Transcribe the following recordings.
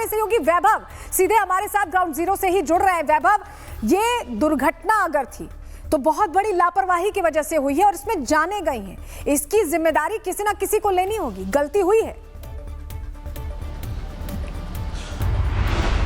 हमारे सहयोगी वैभव सीधे हमारे साथ ग्राउंड जीरो से ही जुड़ रहे हैं। वैभव, ये दुर्घटना अगर थी तो बहुत बड़ी लापरवाही की वजह से हुई है और इसमें जाने गई हैं। इसकी जिम्मेदारी किसी ना किसी को लेनी होगी, गलती हुई है।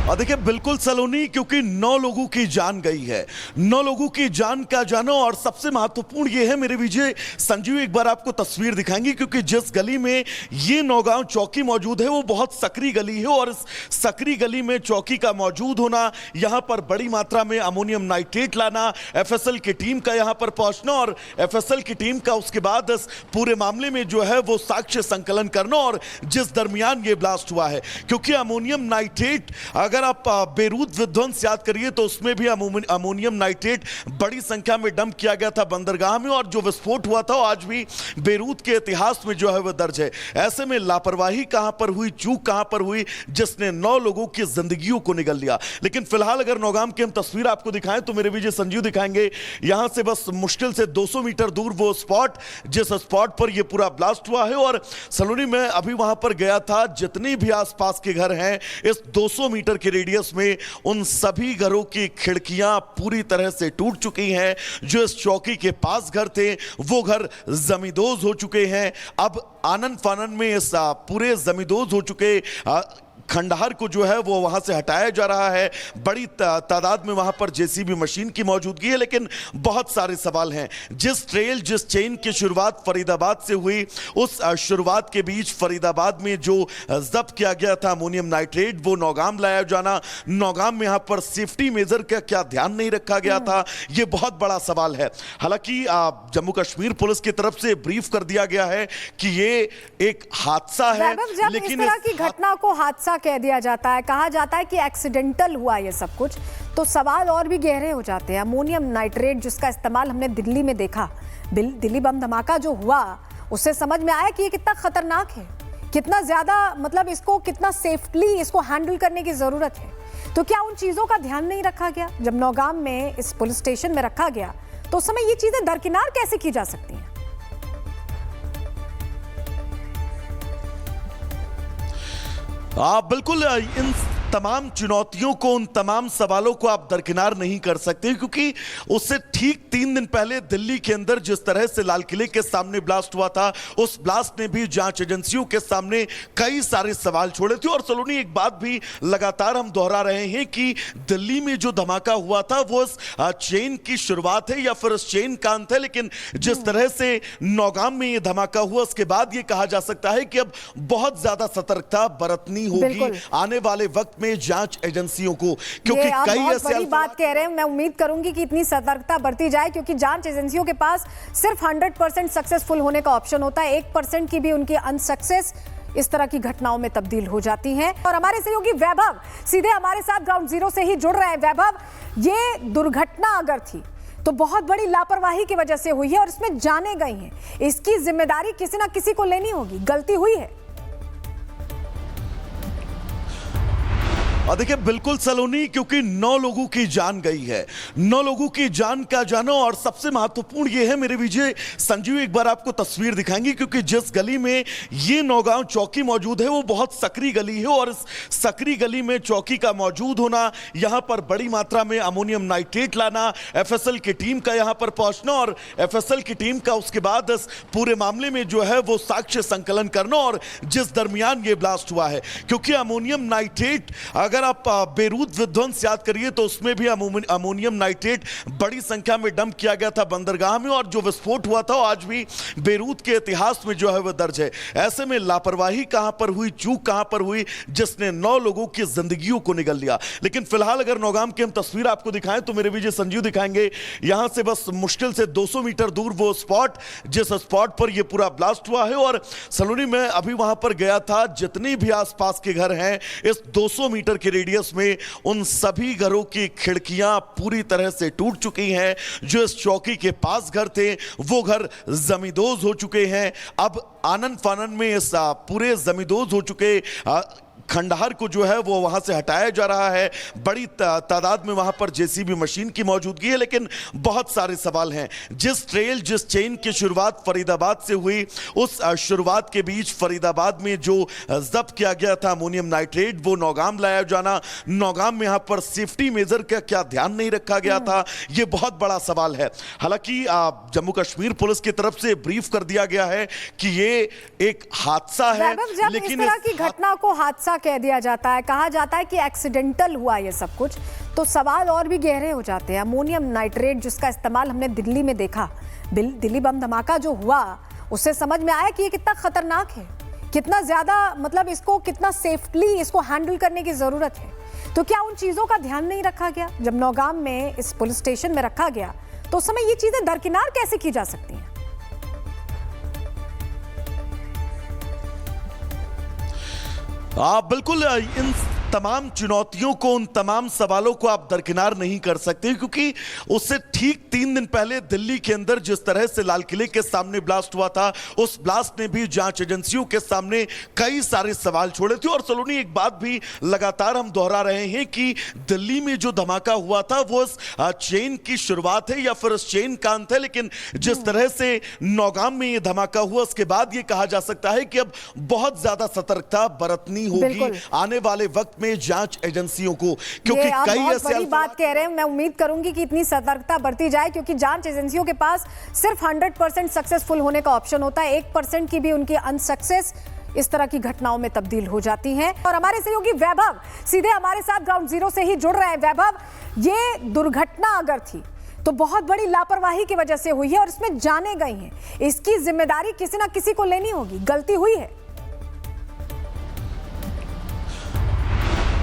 देखिए बिल्कुल सलोनी, क्योंकि 9 लोगों की जान गई है। 9 लोगों की जान का जानो, और सबसे महत्वपूर्ण ये है, मेरे विजय संजीव एक बार आपको तस्वीर दिखाएंगे, क्योंकि जिस गली में ये नौगांव चौकी मौजूद है वो बहुत सकरी गली है, और इस सकरी गली में चौकी का मौजूद होना, यहाँ पर बड़ी मात्रा में अमोनियम नाइट्रेट लाना, एफएसएल की टीम का यहाँ पर पहुंचना और एफएसएल की टीम का उसके बाद इस पूरे मामले में जो है वो साक्ष्य संकलन करना, और जिस दरमियान ये ब्लास्ट हुआ है, क्योंकि अमोनियम नाइट्रेट, अगर आप बेरूत विध्वंस याद करिए तो उसमें भी अमोनियम नाइट्रेट बड़ी संख्या में डंप किया गया था बंदरगाह में, और जो विस्फोट हुआ था वो आज भी बेरूत के इतिहास में जो है वो दर्ज है। ऐसे में लापरवाही कहां पर हुई, चूक कहां पर हुई, जिसने 9 लोगों की जिंदगियों को निगल लिया। लेकिन फिलहाल अगर नौगाम की हम तस्वीर आपको दिखाएं तो मेरे विजय संजीव दिखाएंगे, यहां से बस मुश्किल से 200 मीटर दूर वो स्पॉट, जिस स्पॉट पर यह पूरा ब्लास्ट हुआ है। और सलोनी में अभी वहां पर गया था, जितनी भी आसपास के घर हैं इस 200 मीटर के रेडियस में, उन सभी घरों की खिड़कियां पूरी तरह से टूट चुकी हैं। जो इस चौकी के पास घर थे वो घर जमींदोज हो चुके हैं। अब आनन फानन में इस पूरे जमींदोज हो चुके खंडहर को जो है वो वहां से हटाया जा रहा है। बड़ी तादाद में वहां पर जेसीबी मशीन की मौजूदगी है, लेकिन बहुत सारे सवाल हैं। जिस ट्रेल, जिस चेन की शुरुआत फरीदाबाद से हुई, उस शुरुआत के बीच फरीदाबाद में जो जब्त किया गया था अमोनियम नाइट्रेट, वो नौगाम लाया जाना, नौगाम में यहां पर सेफ्टी मेजर का क्या ध्यान नहीं रखा गया था, यह बहुत बड़ा सवाल है। हालांकि जम्मू कश्मीर पुलिस की तरफ से ब्रीफ कर दिया गया है कि ये एक हादसा है, लेकिन इस तरह की घटना को हादसा कह दिया जाता है, कहा जाता है कि एक्सीडेंटल हुआ ये सब कुछ, तो सवाल और भी गहरे हो जाते हैं। अमोनियम नाइट्रेट जिसका इस्तेमाल हमने दिल्ली में देखा, दिल्ली बम धमाका जो हुआ, उससे समझ में आया कि ये कितना खतरनाक है, कितना ज्यादा, मतलब इसको कितना सेफली इसको हैंडल करने की जरूरत है। तो क्या उन चीजों का ध्यान नहीं रखा गया? जब नौगाम में इस पुलिस स्टेशन में रखा गया तो उस समय ये चीजें दरकिनार कैसे की जा सकती हैं? बिल्कुल, इन तमाम चुनौतियों को, उन तमाम सवालों को आप दरकिनार नहीं कर सकते, क्योंकि उससे ठीक 3 दिन पहले दिल्ली के अंदर जिस तरह से लाल किले के सामने ब्लास्ट हुआ था, उस ब्लास्ट ने भी जांच एजेंसियों के सामने कई सारे सवाल छोड़े थे। और सलोनी, एक बात भी लगातार हम दोहरा रहे हैं कि दिल्ली में जो धमाका हुआ था वो इस चेन की शुरुआत है या फिर इस चेन का अंत है, लेकिन जिस तरह से नौगाम में ये धमाका हुआ उसके बाद ये कहा जा सकता है कि अब बहुत ज्यादा सतर्कता बरतनी होगी आने वाले वक्त में जांच एजेंसियों को, क्योंकि कई ऐसे बड़ी बात कह रहे हैं। मैं उम्मीद करूंगी कि इतनी सतर्कता बरती जाए, क्योंकि जांच एजेंसियों के पास सिर्फ 100% सक्सेसफुल होने का ऑप्शन होता है। 1% की भी उनकी अनसक्सेस इस तरह की घटनाओं में तब्दील हो जाती हैं। और हमारे सहयोगी वैभव सीधे हमारे साथ ग्राउंड जीरो से ही जुड़ रहे हैं। वैभव, ये दुर्घटना अगर थी तो बहुत बड़ी लापरवाही की वजह से हुई है और इसमें जाने गई हैं। इसकी जिम्मेदारी किसी ना किसी को लेनी होगी, गलती हुई है। देखिए बिल्कुल सलोनी, क्योंकि 9 लोगों की जान गई है। 9 लोगों की जान का जानो, और सबसे महत्वपूर्ण ये है, मेरे विजय संजीव एक बार आपको तस्वीर दिखाएंगे, क्योंकि जिस गली में ये नौगांव चौकी मौजूद है वो बहुत सकरी गली है, और इस सकरी गली में चौकी का मौजूद होना, यहां पर बड़ी मात्रा में अमोनियम नाइट्रेट लाना, एफएसएल की टीम का यहां पर पहुंचना और एफएसएल की टीम का उसके बाद इस पूरे मामले में जो है वो साक्ष्य संकलन करना, और जिस दरमियान ये ब्लास्ट हुआ है, क्योंकि अमोनियम नाइट्रेट, अगर आप बेरूत विध्वंस याद करिए तो उसमें भी अमोनियम नाइट्रेट बड़ी संख्या में डंप किया गया था बंदरगाह में, और जो विस्फोट हुआ था वो आज भी बेरूत के इतिहास में जो है वो दर्ज है। ऐसे में लापरवाही कहां पर हुई, चूक कहां पर हुई, जिसने 9 लोगों की जिंदगियों को निगल लिया। लेकिन फिलहाल अगर नौगाम की हम तस्वीर आपको दिखाएं तो मेरे विजय संजीव दिखाएंगे, यहां से बस मुश्किल से 200 मीटर दूर वो स्पॉट, जिस स्पॉट पर यह पूरा ब्लास्ट हुआ है। और सलोनी में अभी वहां पर गया था, जितनी भी आसपास के घर हैं इस 200 मीटर के रेडियस में, उन सभी घरों की खिड़कियां पूरी तरह से टूट चुकी हैं। जो इस चौकी के पास घर थे वो घर जमींदोज हो चुके हैं। अब आनन फानन में इस पूरे जमींदोज हो चुके खंडहर को जो है वो वहां से हटाया जा रहा है। बड़ी तादाद में वहां पर जेसीबी मशीन की मौजूदगी है, लेकिन बहुत सारे सवाल हैं। जिस चेन की शुरुआत फरीदाबाद से हुई, उस शुरुआत के बीच फरीदाबाद में जो जब्त किया गया था अमोनियम नाइट्रेट, वो नौगाम लाया जाना, नौगाम में यहां पर सेफ्टी मेजर का क्या ध्यान नहीं रखा गया था, ये बहुत बड़ा सवाल है। हालांकि जम्मू कश्मीर पुलिस की तरफ से ब्रीफ कर दिया गया है कि ये एक हादसा है, जब लेकिन इस तरह की घटना को हादसा कह दिया जाता है, कहा जाता है कि एक्सीडेंटल हुआ ये सब कुछ, तो सवाल और भी गहरे हो जाते हैं। अमोनियम नाइट्रेट जिसका इस्तेमाल हमने दिल्ली में देखा, दिल्ली बम धमाका जो हुआ, उससे समझ में आया कि ये कितना खतरनाक है, कितना ज्यादा मतलब इसको कितना सेफली इसको हैंडल करने की जरूरत है। तो क्या उन चीजों का ध्यान नहीं रखा गया? जब नौगाम में इस पुलिस स्टेशन में रखा गया तो उस समय ये चीजें दरकिनार कैसे की जा सकती हैं? आप बिल्कुल इन तमाम चुनौतियों को, उन तमाम सवालों को आप दरकिनार नहीं कर सकते, क्योंकि उससे ठीक 3 दिन पहले दिल्ली के अंदर जिस तरह से लाल किले के सामने ब्लास्ट हुआ था, उस ब्लास्ट ने भी जांच एजेंसियों के सामने कई सारे सवाल छोड़े थे। और सलोनी, एक बात भी लगातार हम दोहरा रहे हैं कि दिल्ली में जो धमाका हुआ था वो इस चेन की शुरुआत है या फिर इस चेन का अंत है, लेकिन जिस तरह से नौगाम में ये धमाका हुआ, उसके बाद ये कहा जा सकता है कि अब बहुत ज्यादा सतर्कता बरतनी होगी आने वाले वक्त में जांच एजेंसियों को, क्योंकि कई ऐसे बड़ी बात कह रहे हैं। मैं उम्मीद करूंगी कि इतनी सतर्कता बरती जाए, क्योंकि जांच एजेंसियों के पास सिर्फ 100% सक्सेसफुल होने का ऑप्शन होता है। 1% की भी उनकी अनसक्सेस इस तरह की घटनाओं में तब्दील हो जाती हैं। और हमारे सहयोगी वैभव सीधे हमारे साथ ग्राउंड जीरो से ही जुड़ रहे हैं। वैभव, ये दुर्घटना अगर थी तो बहुत बड़ी लापरवाही की वजह से हुई है और इसमें जाने गई हैं, इसकी जिम्मेदारी किसी ना किसी को लेनी होगी। गलती हुई है।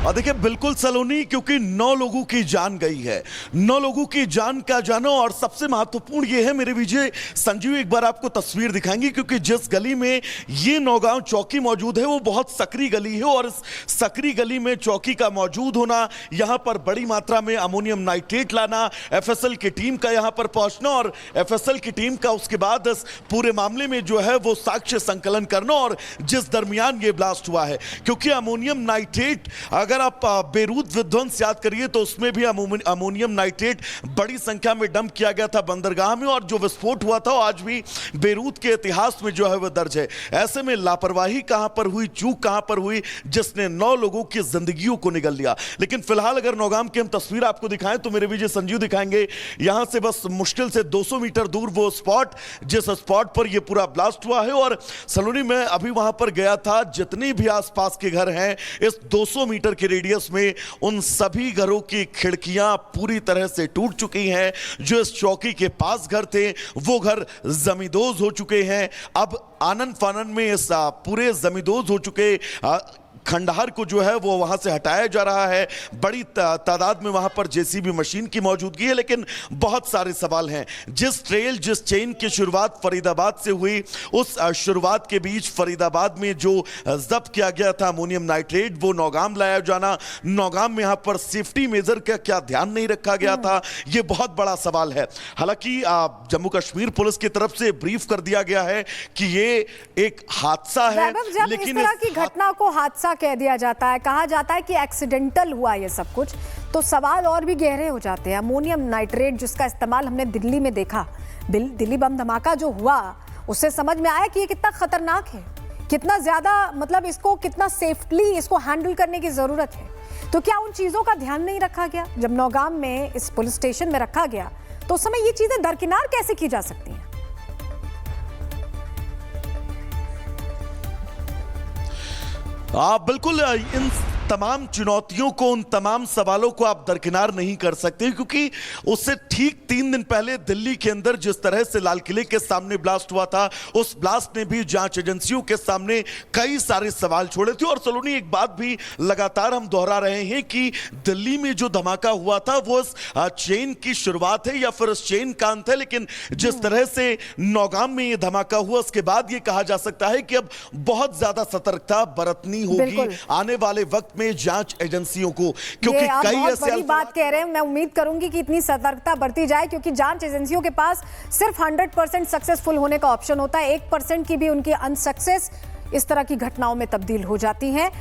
और देखिए, बिल्कुल सलोनी, क्योंकि 9 लोगों की जान गई है। 9 लोगों की जान का जानो, और सबसे महत्वपूर्ण ये है, मेरे विजय संजीव एक बार आपको तस्वीर दिखाएंगे, क्योंकि जिस गली में ये नौगांव चौकी मौजूद है वो बहुत सकरी गली है, और इस सकरी गली में चौकी का मौजूद होना, यहां पर बड़ी मात्रा में अमोनियम नाइट्रेट लाना, एफएसएल की टीम का यहां पर पहुंचना, और एफएसएल की टीम का उसके बाद इस पूरे मामले में जो है वो साक्ष्य संकलन करना, और जिस दरमियान ये ब्लास्ट हुआ है, क्योंकि अमोनियम नाइट्रेट, अगर आप बेरूत विध्वंस याद करिए तो उसमें भी अमोनियम नाइट्रेट बड़ी संख्या में डंप किया गया था बंदरगाह में, और जो विस्फोट हुआ था वो आज भी बेरूत के इतिहास में जो है वो दर्ज है। ऐसे में लापरवाही कहां पर हुई, चूक कहां पर हुई, जिसने 9 लोगों की जिंदगियों को निगल लिया। लेकिन फिलहाल अगर नौगाम की हम तस्वीर आपको दिखाएं तो मेरे विजय संजीव दिखाएंगे, यहां से बस मुश्किल से 200 मीटर दूर वो स्पॉट, जिस स्पॉट पर यह पूरा ब्लास्ट हुआ है। और सलोनी, में अभी वहां पर गया था, जितने भी आसपास के घर हैं इस 200 मीटर के रेडियस में, उन सभी घरों की खिड़कियां पूरी तरह से टूट चुकी हैं। जो इस चौकी के पास घर थे वो घर जमींदोज हो चुके हैं। अब आनन फानन में इस पूरे जमींदोज हो चुके खंडहर को जो है वो वहां से हटाया जा रहा है। बड़ी तादाद में वहां पर जेसीबी मशीन की मौजूदगी है, लेकिन बहुत सारे सवाल हैं। जिस चेन की शुरुआत फरीदाबाद से हुई, उस शुरुआत के बीच फरीदाबाद में जो जब्त किया गया था अमोनियम नाइट्रेट, वो नौगाम लाया जाना, नौगाम में यहां पर सेफ्टी मेजर का क्या ध्यान नहीं रखा गया था, ये बहुत बड़ा सवाल है। हालांकि जम्मू कश्मीर पुलिस की तरफ से ब्रीफ कर दिया गया है कि ये एक हादसा है, लेकिन इस तरह की घटना को हादसा कह दिया जाता है, कहा जाता है कि एक्सीडेंटल हुआ ये सब कुछ, तो सवाल और भी गहरे हो जाते हैं। अमोनियम नाइट्रेट जिसका इस्तेमाल हमने दिल्ली में देखा, दिल्ली बम धमाका जो हुआ, उससे समझ में आया कि ये कितना खतरनाक है, कितना ज्यादा मतलब इसको कितना सेफली इसको हैंडल करने की जरूरत है। तो क्या उन चीजों का ध्यान नहीं रखा गया? जब नौगाम में इस पुलिस स्टेशन में रखा गया तो उस समय ये चीजें दरकिनार कैसे की जा सकती हैं? आप बिल्कुल इन तमाम चुनौतियों को, उन तमाम सवालों को आप दरकिनार नहीं कर सकते, क्योंकि उससे ठीक 3 दिन पहले दिल्ली के अंदर जिस तरह से लाल किले के सामने ब्लास्ट हुआ था, उस ब्लास्ट ने भी जांच एजेंसियों के सामने कई सारे सवाल छोड़े थे। और सलोनी, एक बात भी लगातार हम दोहरा रहे हैं कि दिल्ली में जो धमाका हुआ था वो इस चेन की शुरुआत है या फिर इस चेन का अंत है, लेकिन जिस तरह से नौगाम में ये धमाका हुआ, उसके बाद ये कहा जा सकता है कि अब बहुत ज्यादा सतर्कता बरतनी होगी आने वाले वक्त में जांच एजेंसियों को, क्योंकि कई ऐसे बड़ी बात कह रहे हैं। मैं उम्मीद करूंगी कि इतनी सतर्कता बरती जाए, क्योंकि जांच एजेंसियों के पास सिर्फ 100% सक्सेसफुल होने का ऑप्शन होता है। 1% की भी उनकी अनसक्सेस इस तरह की घटनाओं में तब्दील हो जाती हैं।